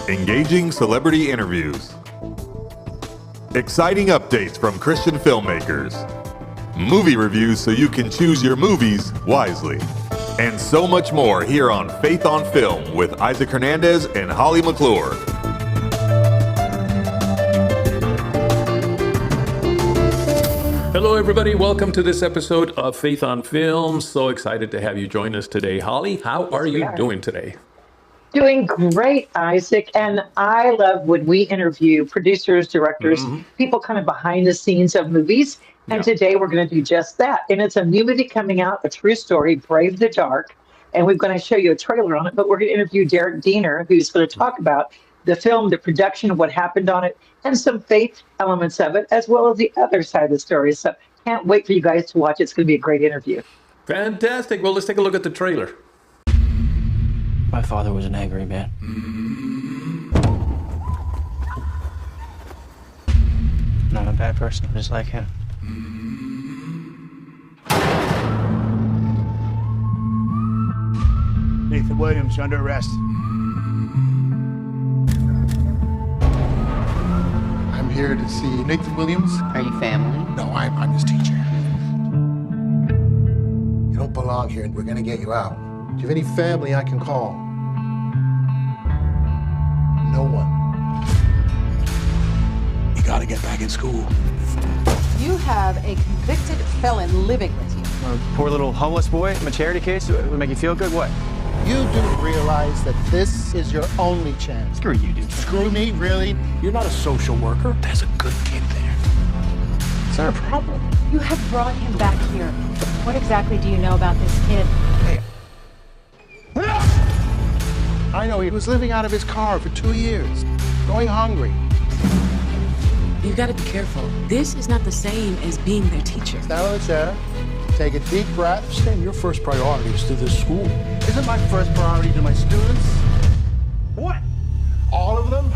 engaging celebrity interviews, exciting updates from Christian filmmakers, movie reviews so you can choose your movies wisely, and so much more here on Faith on Film with Isaac Hernandez and Holly McClure. Hello, everybody. Welcome to this episode of Faith on Film. So excited to have you join us today. Holly, how are you doing today? Doing great, Isaac. And I love when we interview producers, directors, people kind of behind the scenes of movies. And today we're going to do just that. And it's a new movie coming out, a true story, Brave the Dark. And we're going to show you a trailer on it. But we're going to interview Derek Dienner, who's going to talk about the film, the production, what happened on it, and some faith elements of it, as well as the other side of the story. So can't wait for you guys to watch it. It's going to be a great interview. Fantastic. Well, let's take a look at the trailer. My father was an angry man. Not a bad person, just like him. Nathan Williams, you're under arrest. I'm here to see Nathan Williams. Are you family? No, I'm his teacher. You don't belong here. We're gonna get you out. Do you have any family I can call? No one. You gotta get back in school. You have a convicted felon living with you. A poor little homeless boy from a charity case would make you feel good? What? You do realize that this is your only chance. Screw you, dude. Screw me, really? You're not a social worker. There's a good kid there. Is there a problem? You have brought him back here. What exactly do you know about this kid? Hey. I know he was living out of his car for 2 years, going hungry. You've got to be careful. This is not the same as being their teacher. Stand on the chair, take a deep breath. Sam, your first priority is to this school. Isn't my first priority to my students? What? All of them?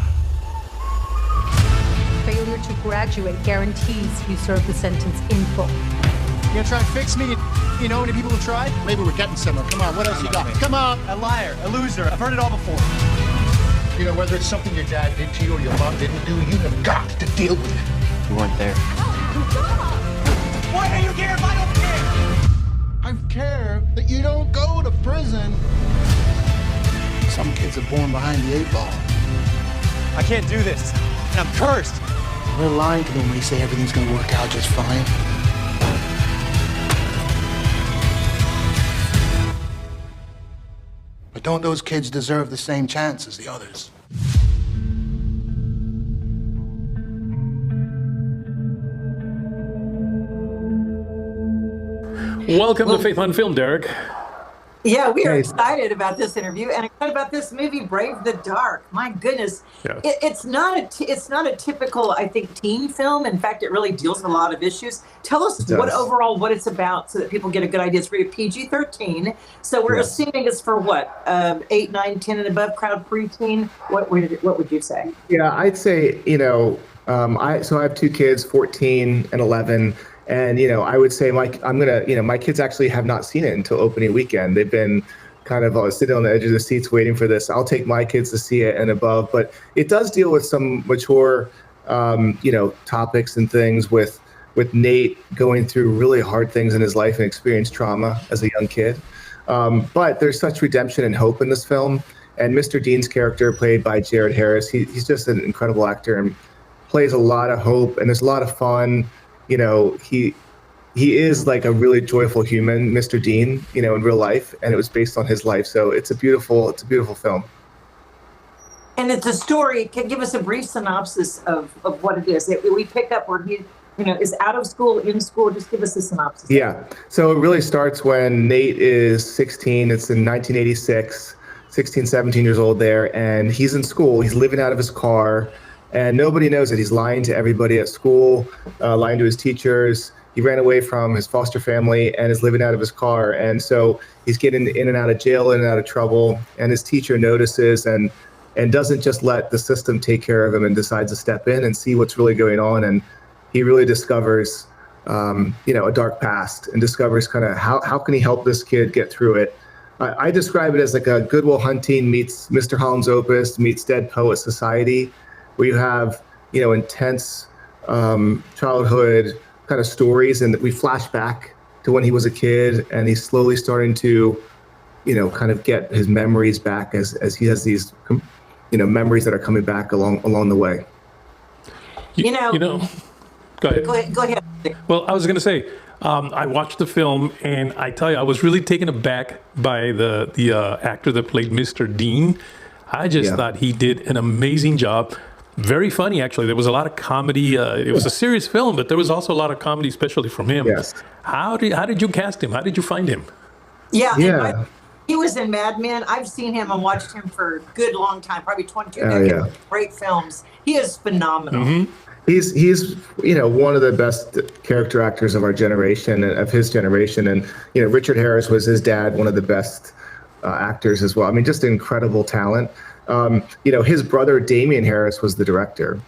Failure to graduate guarantees you serve the sentence in full. You gonna try and fix me? You know any people who tried? Maybe we're getting somewhere. Come on, what else you got? Come on! A liar, a loser. I've heard it all before. You know, whether it's something your dad did to you or your mom didn't do, you have got to deal with it. You weren't there. Why are you care if I don't care? I care that you don't go to prison. Some kids are born behind the 8 ball. I can't do this. And I'm cursed. We're lying to them when we say everything's gonna work out just fine. But don't those kids deserve the same chance as the others? Welcome to Faith on Film, Derek. Yeah, we are excited about this interview and excited about this movie, Brave the Dark. My goodness, it's not a typical, I think, teen film. In fact, it really deals with a lot of issues. Tell us what it's about, so that people get a good idea. It's rated PG-13, so we're assuming it's for what 8, 9, 10 and above crowd, preteen. What would you say? Yeah, I'd say I have 2 kids, 14 and 11. And, I would say my kids actually have not seen it until opening weekend. They've been kind of sitting on the edge of the seats waiting for this. I'll take my kids to see it and above, but it does deal with some mature, topics and things with Nate going through really hard things in his life and experienced trauma as a young kid. But there's such redemption and hope in this film. And Mr. Dean's character, played by Jared Harris, he's just an incredible actor and plays a lot of hope, and there's a lot of fun. He is like a really joyful human, Mr. Dean, in real life, and it was based on his life. So it's a beautiful film. And it's a story. Can give us a brief synopsis of what it is. We pick up where he, is out of school, in school. Just give us a synopsis. Yeah. So it really starts when Nate is 16. It's in 1986, 16, 17 years old there, and he's in school. He's living out of his car. And nobody knows it. He's lying to everybody at school, lying to his teachers. He ran away from his foster family and is living out of his car. And so he's getting in and out of jail, in and out of trouble. And his teacher notices and doesn't just let the system take care of him and decides to step in and see what's really going on. And he really discovers, a dark past and discovers kind of how can he help this kid get through it. I describe it as like a Good Will Hunting meets Mr. Holland's Opus meets Dead Poet Society, where you have, intense childhood kind of stories, and we flash back to when he was a kid, and he's slowly starting to, kind of get his memories back as he has these, memories that are coming back along the way. Go ahead. Go ahead. Well, I was going to say, I watched the film, and I tell you, I was really taken aback by the actor that played Mr. Dean. I just thought he did an amazing job. Very funny, actually. There was a lot of comedy. It was a serious film, but there was also a lot of comedy, especially from him. Yes. How did you cast him? How did you find him? Yeah. He was in Mad Men. I've seen him and watched him for a good long time, probably 22 decades. Great films. He is phenomenal. Mm-hmm. He's one of the best character actors of our generation, of his generation, and Richard Harris was his dad, one of the best actors as well. I mean, just incredible talent. His brother Damian Harris was the director,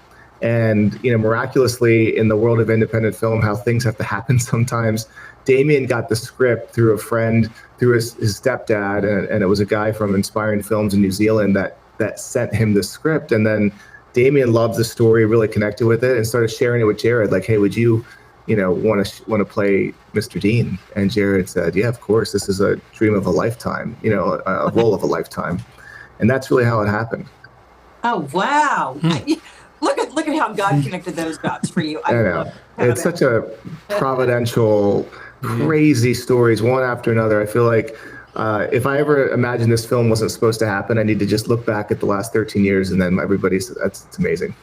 and miraculously in the world of independent film, how things have to happen sometimes. Damian got the script through a friend, through his stepdad, and it was a guy from Inspiring Films in New Zealand that sent him the script, and then Damian loved the story, really connected with it, and started sharing it with Jared. Like, hey, would you, want to play Mr. Dean? And Jared said, yeah, of course. This is a dream of a lifetime. A role of a lifetime, and that's really how it happened. Oh wow! Look at how God connected those dots for you. I know it's such a providential, crazy stories one after another. I feel like. If I ever imagined this film wasn't supposed to happen, I need to just look back at the last 13 years, and then it's amazing.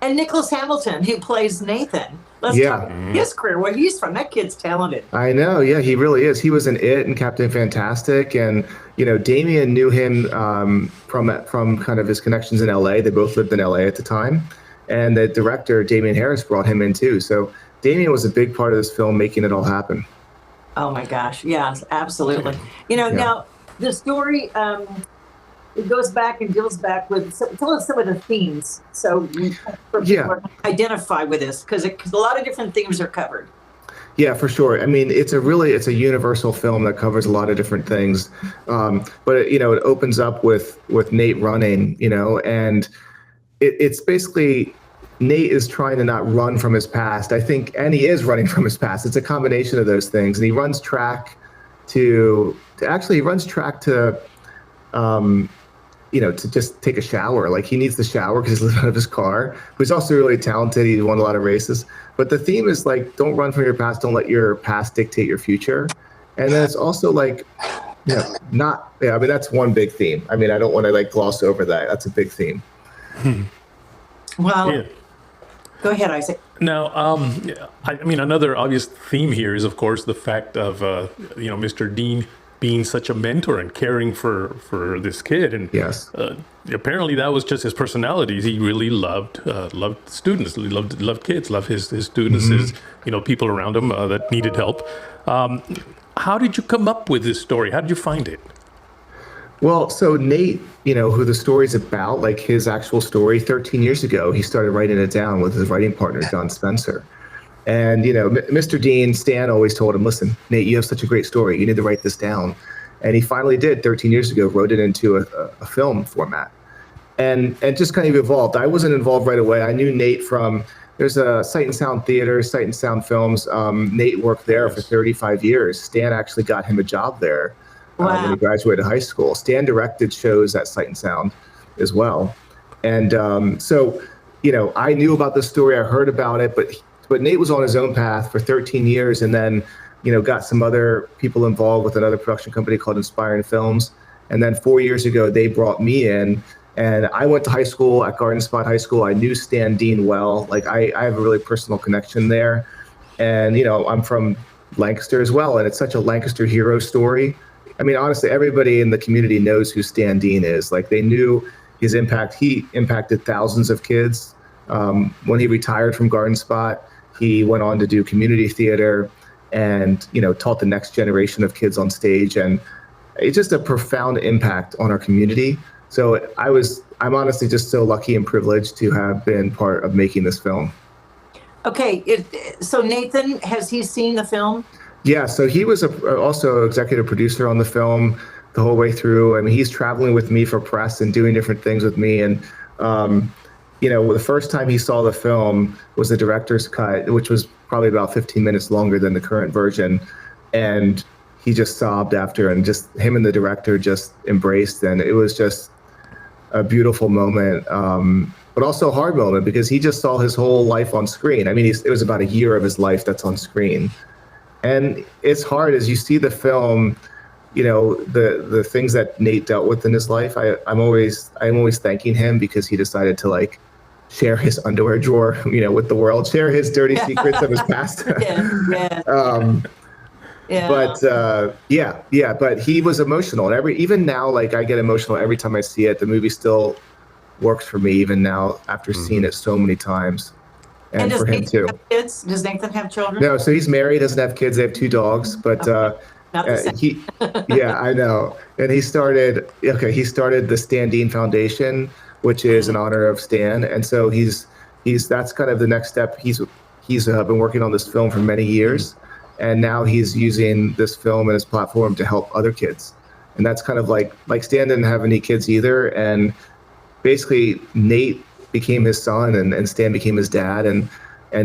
And Nicholas Hamilton, who plays Nathan. Let's talk his career, where he's from. That kid's talented. I know. Yeah, he really is. He was in It and Captain Fantastic, and Damian knew him from kind of his connections in LA. They both lived in LA at the time, and the director Damian Harris brought him in too. So Damian was a big part of this film, making it all happen. Oh my gosh, yes, absolutely. Now the story it goes back and deals back with tell us some of the themes, so people identify with this, because a lot of different themes are covered. Yeah, for sure. I mean, it's a universal film that covers a lot of different things, but it opens up with Nate running, and it's basically. Nate is trying to not run from his past, I think, and he is running from his past. It's a combination of those things. And he runs track to just take a shower. Like, he needs the shower because he's living out of his car. But he's also really talented. He won a lot of races. But the theme is like, don't run from your past. Don't let your past dictate your future. And then it's also like, I mean, that's one big theme. I mean, I don't want to gloss over that. That's a big theme. Well, go ahead, Isaac. Now, I mean, another obvious theme here is, of course, the fact of, Mr. Dean being such a mentor and caring for this kid. And yes, apparently that was just his personality. He really loved students. He loved kids, loved his students, his people around him that needed help. How did you come up with this story? How did you find it? Well, so Nate, who the story's about, like his actual story, 13 years ago, he started writing it down with his writing partner, Don Spencer. And, Mr. Dean, Stan always told him, listen, Nate, you have such a great story. You need to write this down. And he finally did 13 years ago, wrote it into a film format. And just kind of evolved. I wasn't involved right away. I knew Nate from, there's a Sight and Sound Theater, Sight and Sound Films. Nate worked there for 35 years. Stan actually got him a job there. When he graduated high school. Stan directed shows at Sight and Sound as well. And I knew about the story, I heard about it, but Nate was on his own path for 13 years, and then, got some other people involved with another production company called Inspiring Films. And then 4 years ago, they brought me in, and I went to high school at Garden Spot High School. I knew Stan Dean well. Like, I have a really personal connection there. And, I'm from Lancaster as well, and it's such a Lancaster hero story. I mean, honestly, everybody in the community knows who Stan Dean is. Like, they knew his impact. He impacted thousands of kids. When he retired from Garden Spot, he went on to do community theater and, taught the next generation of kids on stage. And it's just a profound impact on our community. So I'm honestly just so lucky and privileged to have been part of making this film. Okay. So Nathan, has he seen the film? Yeah, so he was also executive producer on the film. the whole way through. I mean, he's traveling with me for press and doing different things with me. And, the first time he saw the film was the director's cut, which was probably about 15 minutes longer than the current version. And he just sobbed after, and just him and the director just embraced. And it was just a beautiful moment, but also a hard moment because he just saw his whole life on screen. I mean, it was about a year of his life that's on screen. And it's hard as you see the film, the things that Nate dealt with in his life. I'm always thanking him because he decided to share his underwear drawer, with the world, share his dirty secrets of his past. But he was emotional, and even now, I get emotional every time I see it. The movie still works for me even now after seeing it so many times. And for him too. Have kids? Does Nathan have children? No, so he's married, doesn't have kids. They have 2 dogs, but I know. And he started the Stan Dean Foundation, which is in honor of Stan. And so that's kind of the next step. He's been working on this film for many years, and now he's using this film and his platform to help other kids. And that's kind of like Stan didn't have any kids either, and basically Nate became his son, and Stan became his dad, and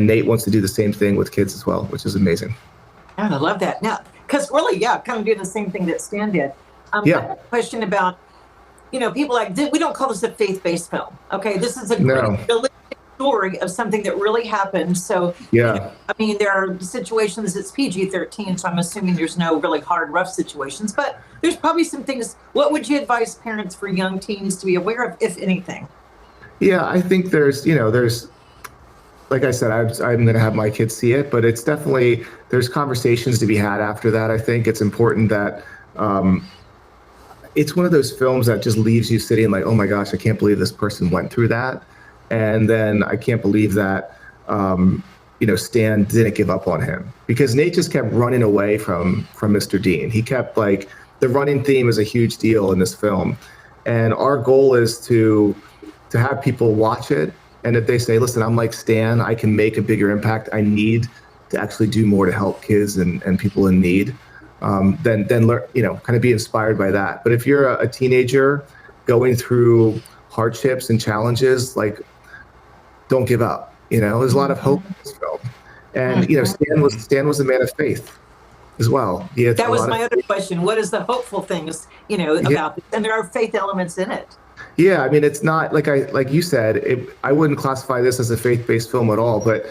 Nate wants to do the same thing with kids as well, which is amazing. And I love that. Now, because really, kind of doing the same thing that Stan did. Question about, people we don't call this a faith-based film. Okay, this is a realistic story of something that really happened. So, there are situations, it's PG-13, so I'm assuming there's no really hard, rough situations, but there's probably some things. What would you advise parents for young teens to be aware of, if anything? Yeah, I think there's like I said, I'm going to have my kids see it, but it's definitely, there's conversations to be had after that. I think it's important that it's one of those films that just leaves you sitting like, oh my gosh, I can't believe this person went through that. And then I can't believe that, Stan didn't give up on him, because Nate just kept running away from Mr. Dean. He kept the running theme is a huge deal in this film. And our goal is to have people watch it. And if they say, listen, I'm like Stan, I can make a bigger impact, I need to actually do more to help kids and people in need, then learn, kind of be inspired by that. But if you're a teenager going through hardships and challenges, don't give up. There's a lot of hope in this film. And, Stan was a man of faith as well. That was my other question. What is the hopeful things, about this? And there are faith elements in it. Yeah, I mean, it's not like you said, I wouldn't classify this as a faith-based film at all, but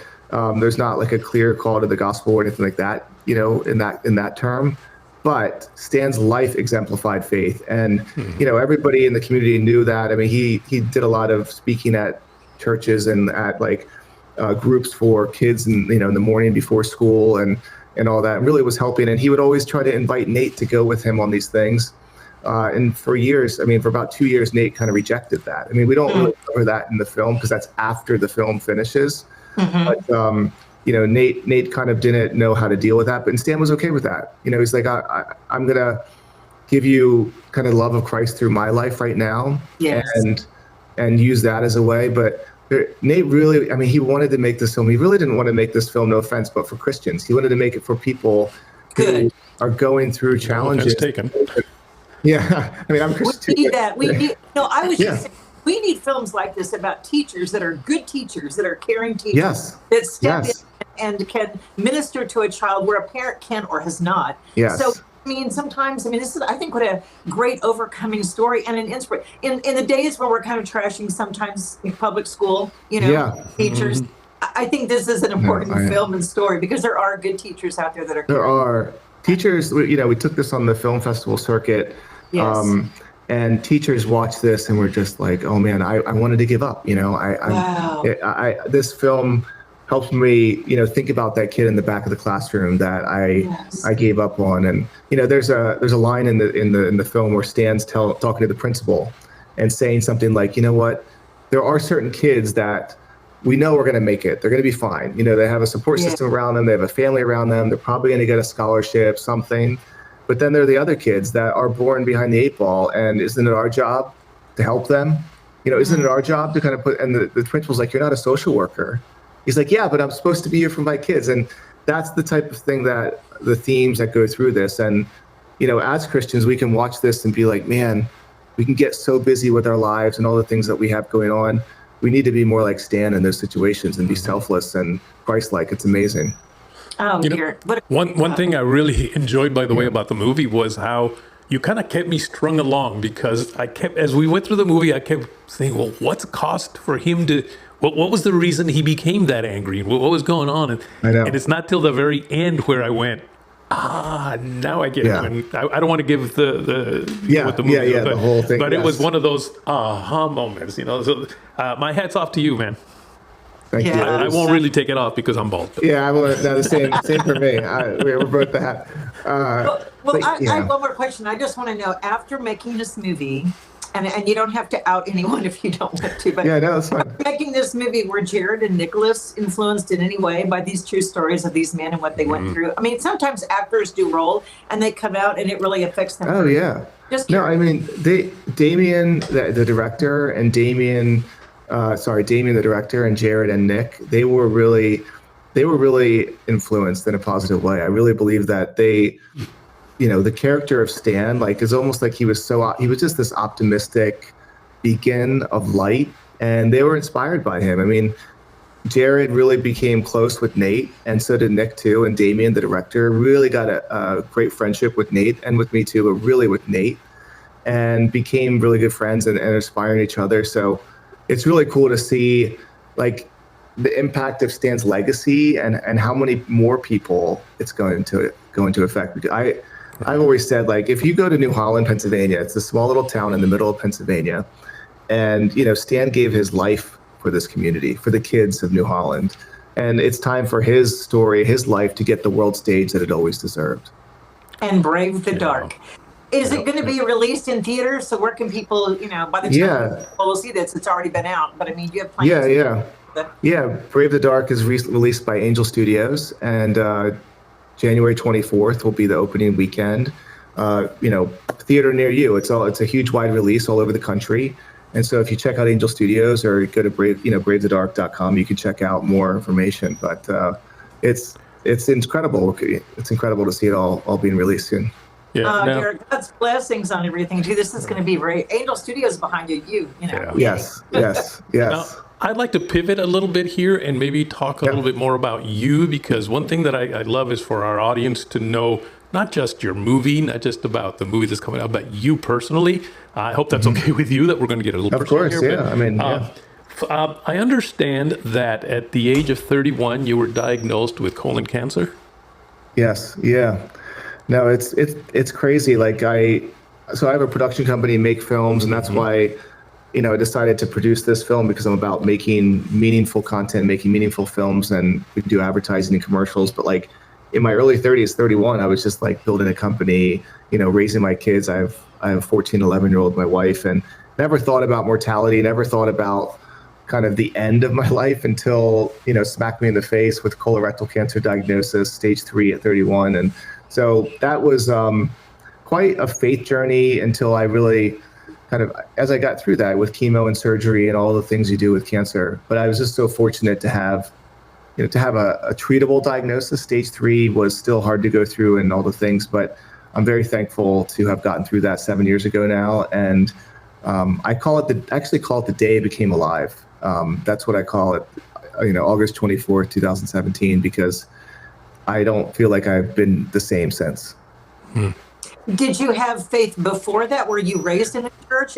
there's not a clear call to the gospel or anything like that, in that term. But Stan's life exemplified faith, and everybody in the community knew that. I mean, he did a lot of speaking at churches and at groups for kids, and in the morning before school and all that. Really was helping, and he would always try to invite Nate to go with him on these things. And for years, for about 2 years, Nate kind of rejected that. We don't really cover that in the film because that's after the film finishes. But, Nate kind of didn't know how to deal with that. But Stan was okay with that. He's like, I'm going to give you kind of the love of Christ through my life right now. Yes. And use that as a way. But Nate really, he wanted to make this film. He really didn't want to make this film, no offense, but for Christians. He wanted to make it for people who are going through challenges. Taken. Yeah, I'm Christian. We need that. I was just saying, we need films like this about teachers that are good teachers, that are caring teachers, that step in and can minister to a child where a parent can or has not. Yes. So, sometimes, this is, I think, what a great overcoming story and an inspiration. In the days where we're kind of trashing sometimes in public school, teachers, I think this is an important film and story because there are good teachers out there that are caring. There are teachers, we took this on the film festival circuit. Yes. And teachers watch this and we're just like, oh man, I wanted to give up. Wow. This film helped me, think about that kid in the back of the classroom that I gave up on. And there's a line in the film where Stan's talking to the principal and saying something like, what, there are certain kids that we know we're going to make it. They're going to be fine. They have a support system around them. They have a family around them. They're probably going to get a scholarship, something. But then there are the other kids that are born behind the 8 ball. And isn't it our job to help them? Isn't it our job to kind of and the principal's like, you're not a social worker. He's like, yeah, but I'm supposed to be here for my kids. And that's the type of thing that the themes that go through this. And as Christians, we can watch this and be like, man, we can get so busy with our lives and all the things that we have going on. We need to be more like Stan in those situations and be selfless and Christ-like. It's amazing. Oh, one thing I really enjoyed, by the way, about the movie was how you kind of kept me strung along, because as we went through the movie, I kept saying, well, what's it cost for him to, what was the reason he became that angry? What was going on? And it's not till the very end where I went, now I get it. And I don't want to give what the movie was, the whole thing. But it was one of those aha moments, So my hat's off to you, man. Thank you. I won't really take it off because I'm bald. Yeah, I won't. No, the same for me. We're both that. I have one more question. I just want to know, after making this movie, and you don't have to out anyone if you don't want to, but that's fine. Making this movie, were Jared and Nicholas influenced in any way by these true stories of these men and what they went through? I mean, sometimes actors do role and they come out and it really affects them. Oh yeah. Damien, the director, and Damien, the director, and Jared and Nick, they were really influenced in a positive way. I really believe that they, the character of Stan, is almost like he was just this optimistic beacon of light, and they were inspired by him. I mean, Jared really became close with Nate, and so did Nick too. And Damien, the director, really got a great friendship with Nate, and with me too, but really with Nate, and became really good friends and inspiring each other. So it's really cool to see the impact of Stan's legacy and how many more people it's going to affect. Because I've always said, if you go to New Holland, Pennsylvania, it's a small little town in the middle of Pennsylvania, and Stan gave his life for this community, for the kids of New Holland, and it's time for his story, his life, to get the world stage that it always deserved. And brave the dark. Is it going to be released in theaters? So where can people, by the time we'll see this, it's already been out. But I mean, do you have plans? Yeah. Brave the Dark is released by Angel Studios, and January 24th will be the opening weekend. Theater near you. It's a huge wide release all over the country. And so if you check out Angel Studios or go to bravethedark.com, you can check out more information. But it's incredible. It's incredible to see it all being released soon. Derek, God's blessings on everything too. This is going to be great. Angel Studios behind you. Yes. Now, I'd like to pivot a little bit here and maybe talk a little bit more about you, because one thing that I love is for our audience to know not just your movie, not just about the movie that's coming out, but you personally. I hope that's okay with you, that we're going to get a little personal here. I understand that at the age of 31, you were diagnosed with colon cancer. Yes. Yeah. No, it's crazy. I have a production company, make films, and that's why, I decided to produce this film, because I'm about making meaningful content, making meaningful films, and we do advertising and commercials. But in my early 30s, 31, I was just building a company, raising my kids. I have a 14, 11-year-old, my wife, and never thought about mortality, never thought about kind of the end of my life until, smacked me in the face with colorectal cancer diagnosis, stage 3 at 31. And so that was quite a faith journey until I really as I got through that with chemo and surgery and all the things you do with cancer. But I was just so fortunate to have a treatable diagnosis. Stage 3 was still hard to go through and all the things, but I'm very thankful to have gotten through that 7 years ago now. And I call it the day I became alive. That's what I call it, August 24th, 2017, because I don't feel like I've been the same since. Did you have faith before that? Were you raised in a church?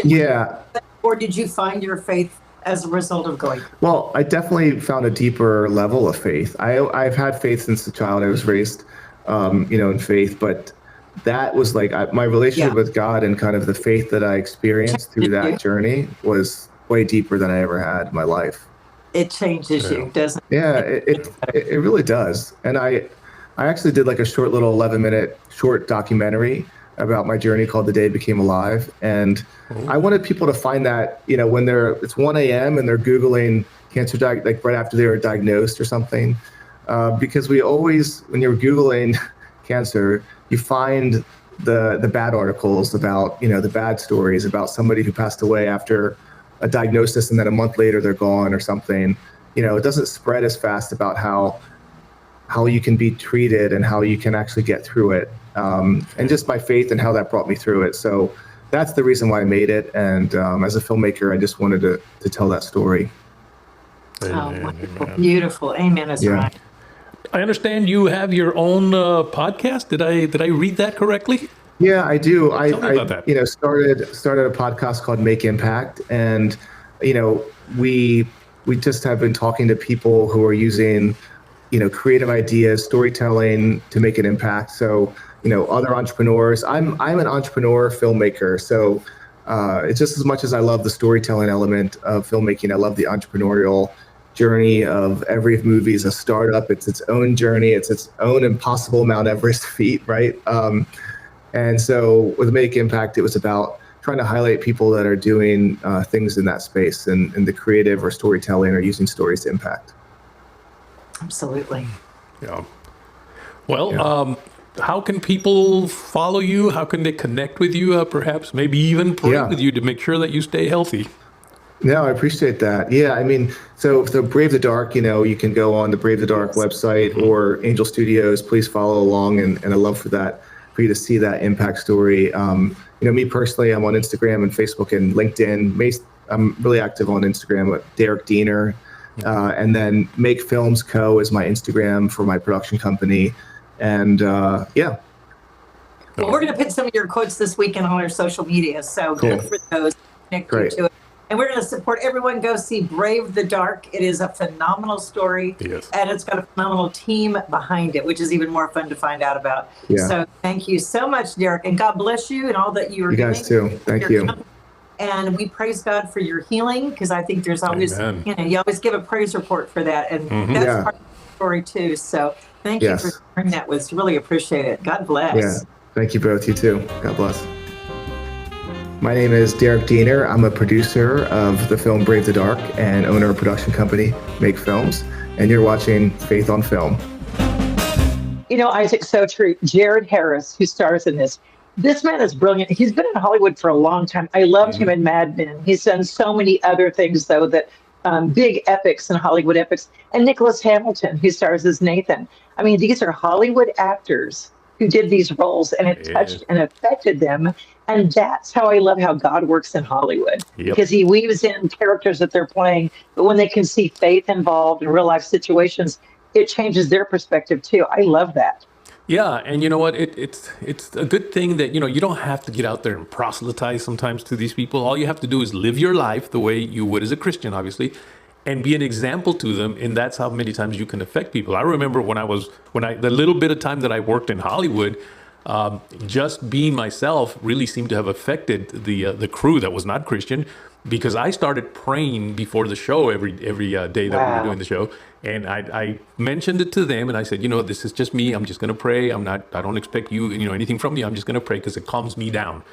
Or did you find your faith as a result of going? Well, I definitely found a deeper level of faith. I've had faith since a child. I was raised, in faith, but that was my relationship with God, and kind of the faith that I experienced through that journey was way deeper than I ever had in my life. It changes you, doesn't it? Yeah, it really does. And I actually did a short little 11-minute short documentary about my journey called The Day I Became Alive. And I wanted people to find that, when it's 1 a.m. and they're Googling cancer, right after they were diagnosed or something. Because we always, when you're Googling cancer, you find the bad articles about, the bad stories about somebody who passed away after a diagnosis and then a month later they're gone or something. It doesn't spread as fast about how you can be treated and how you can actually get through it. and just my faith and how that brought me through it. So that's the reason why I made it. And as a filmmaker, I just wanted to tell that story. Amen, wonderful. Amen. Beautiful. Amen is right. I understand you have your own podcast. Did I read that correctly? Yeah, I do. Tell me about that. Started a podcast called Make Impact, and we just have been talking to people who are using creative ideas, storytelling to make an impact. So other entrepreneurs. I'm an entrepreneur filmmaker, so it's just as much as I love the storytelling element of filmmaking, I love the entrepreneurial journey of every movie is a startup. It's its own journey. It's its own impossible Mount Everest feat, right? And so with Make Impact, it was about trying to highlight people that are doing things in that space and the creative or storytelling or using stories to impact. Absolutely. Yeah. Well, how can people follow you? How can they connect with you? Perhaps maybe even pray with you to make sure that you stay healthy. No, I appreciate that. Yeah, I mean, so Brave the Dark, you can go on the Brave the Dark website or Angel Studios. Please follow along, and I'd love for you to see that impact story. Me personally, I'm on Instagram and Facebook and LinkedIn. I'm really active on Instagram with Derek Dienner, and then Make Films Co. is my Instagram for my production company, and yeah. Well, we're going to put some of your quotes this weekend on our social media, so look for those. Connect you to it. And we're going to support everyone. Go see Brave the Dark. It is a phenomenal story. Yes. And it's got a phenomenal team behind it, which is even more fun to find out about. Yeah. So thank you so much, Derek. And God bless you and all that you are doing. You guys too. Thank you. And we praise God for your healing, because I think there's always, you always give a praise report for that. And that's part of the story too. So thank you for sharing that with us. Really appreciate it. God bless. Yeah. Thank you both. You too. God bless. My name is Derek Dienner. I'm a producer of the film Brave the Dark and owner of production company Make Films. And you're watching Faith on Film. Isaac, so true. Jared Harris, who stars in this man is brilliant. He's been in Hollywood for a long time. I loved him in Mad Men. He's done so many other things, though, that big epics and Hollywood epics. And Nicholas Hamilton, who stars as Nathan. I mean, these are Hollywood actors who did these roles, and it touched and affected them. And that's how I love how God works in Hollywood, because he weaves in characters that they're playing. But when they can see faith involved in real life situations, it changes their perspective too. I love that. Yeah, and you know what? It's a good thing that you don't have to get out there and proselytize sometimes to these people. All you have to do is live your life the way you would as a Christian, obviously, and be an example to them. And that's how many times you can affect people. I remember the little bit of time that I worked in Hollywood. Just being myself really seemed to have affected the crew that was not Christian, because I started praying before the show every day that we were doing the show, and I mentioned it to them, and I said, this is just me. I'm just going to pray. I don't expect you anything from you. I'm just going to pray because it calms me down.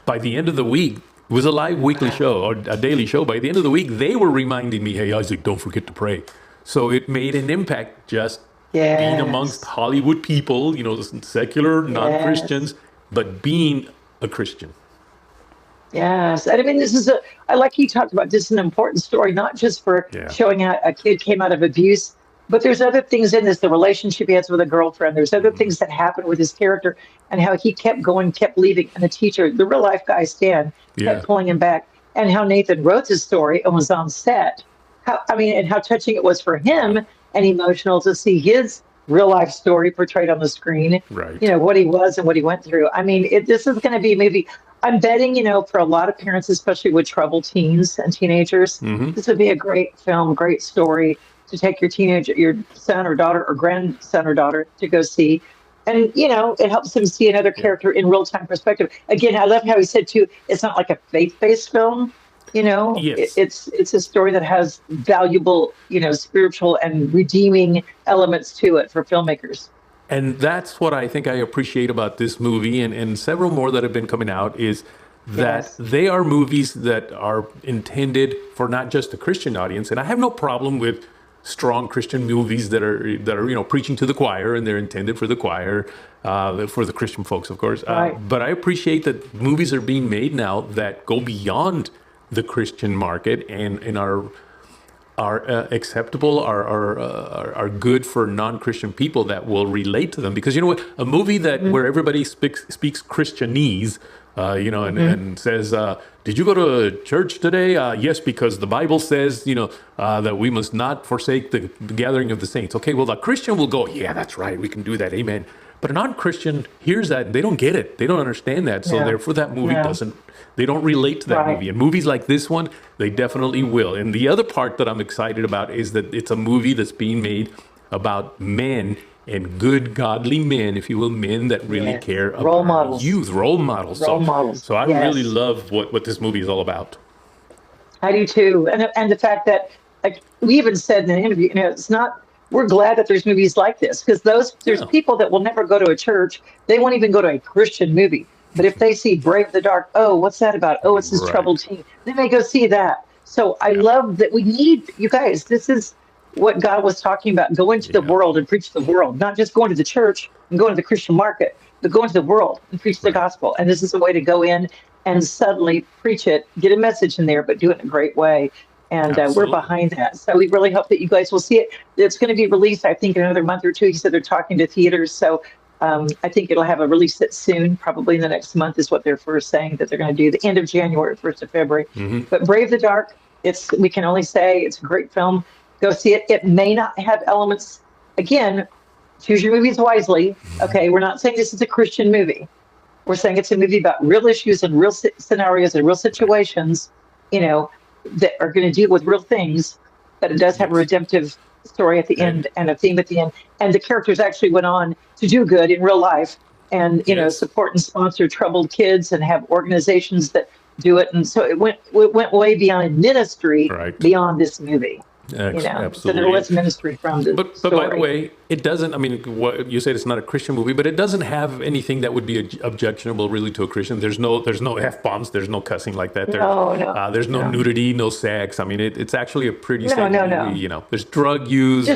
By the end of the week, it was a live weekly show or a daily show. By the end of the week, they were reminding me, "Hey, Isaac, don't forget to pray." So it made an impact just. Being amongst Hollywood people, secular, non-Christians, but being a Christian. Yes. And I mean, I like you talked about, this is an important story, not just for showing how a kid came out of abuse, but there's other things in this, the relationship he has with a girlfriend. There's other things that happened with his character and how he kept going, kept leaving. And the teacher, the real life guy, Stan, kept pulling him back. And how Nathan wrote his story and was on set. And how touching it was for him and emotional to see his real life story portrayed on the screen. Right. What he was and what he went through. I mean, this is going to be a movie. I'm betting, for a lot of parents, especially with troubled teens and teenagers, this would be a great film, great story to take your son or daughter or grandson or daughter to go see. And, it helps them see another character in real time perspective. Again, I love how he said too, it's not like a faith-based film. It's a story that has valuable, spiritual and redeeming elements to it for filmmakers. And that's what I think I appreciate about this movie and several more that have been coming out, is that they are movies that are intended for not just a Christian audience. And I have no problem with strong Christian movies that are preaching to the choir, and they're intended for the choir, for the Christian folks, of course. But I appreciate that movies are being made now that go beyond the Christian market and are are acceptable, are good for non-Christian people that will relate to them. Because you know what, a movie that where everybody speaks Christianese, and says, "Did you go to church today?" Yes, because the Bible says, that we must not forsake the gathering of the saints. Okay, well, the Christian will go, "Yeah, that's right, we can do that, amen." But a non-Christian hears that and they don't get it, they don't understand that, so therefore that movie they don't relate to that movie. And movies like this one, they definitely will. And the other part that I'm excited about is that it's a movie that's being made about men and good, godly men, if you will, men that really care about role models. youth, role models. So I really love what this movie is all about. I do too, and the fact that, like we even said in the interview, it's not. We're glad that there's movies like this, because there's people that will never go to a church. They won't even go to a Christian movie. But if they see Brave the Dark, oh, what's that about? Oh, it's this troubled teen. They may go see that. So I love that we need, you guys, this is what God was talking about. Go into the world and preach the world, not just going to the church and going to the Christian market, but go into the world and preach the gospel. And this is a way to go in and suddenly preach it, get a message in there, but do it in a great way. And we're behind that. So we really hope that you guys will see it. It's going to be released, I think, in another month or two. He said they're talking to theaters. So I think it'll have a release that soon, probably in the next month is what they're first saying that they're going to do, the end of January, 1st of February. But Brave the Dark, we can only say it's a great film. Go see it. It may not have elements, again, choose your movies wisely. Okay, we're not saying this is a Christian movie. We're saying it's a movie about real issues and real scenarios and real situations, that are going to deal with real things, but it does have a redemptive story at the end and a theme at the end. And the characters actually went on to do good in real life and, support and sponsor troubled kids and have organizations that do it. And so it went way beyond ministry, beyond this movie. Absolutely. So there was ministry from the But by the way, it doesn't, what you said, it's not a Christian movie, but it doesn't have anything that would be objectionable really to a Christian. There's no F-bombs, there's no cussing like that. There's no nudity, no sex. It's actually a pretty safe movie. There's drug use,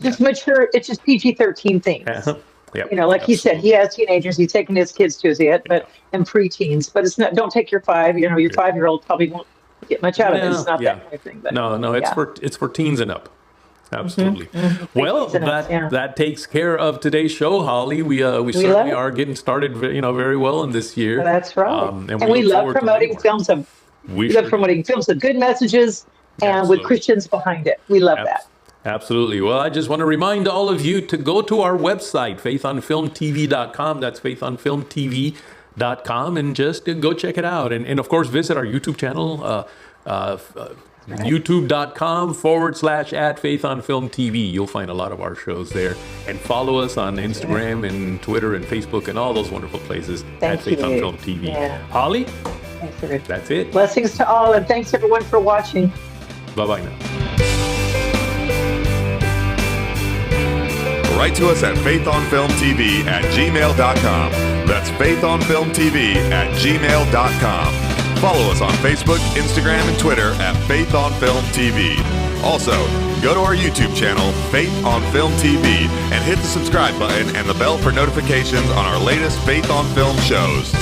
just mature, it's just PG-13 things. Like he said, he has teenagers, he's taking his kids to see it, and preteens, but it's not, don't take your 5, your 5-year-old probably won't get much out of it. It's not that kind of thing. But, no, it's for teens and up. Absolutely. Well, that takes care of today's show, Holly. We certainly are getting started, very well in this year. That's right. And we love promoting films of good messages and with Christians behind it. We love that. Absolutely. Well, I just want to remind all of you to go to our website, faithonfilmtv.com. That's faithonfilmtv.com, and just go check it out. And of course, visit our YouTube channel, youtube.com/@faithonfilmtv. You'll find a lot of our shows there. And follow us on Instagram and Twitter and Facebook and all those wonderful places at Faith on Film TV. Holly? Thanks, that's it. Blessings to all, and thanks everyone for watching. Bye-bye now. Write to us at faithonfilmtv@gmail.com. That's faithonfilmtv@gmail.com. Follow us on Facebook, Instagram, and Twitter at Faith on Film TV. Also, go to our YouTube channel, Faith on Film TV, and hit the subscribe button and the bell for notifications on our latest Faith on Film shows.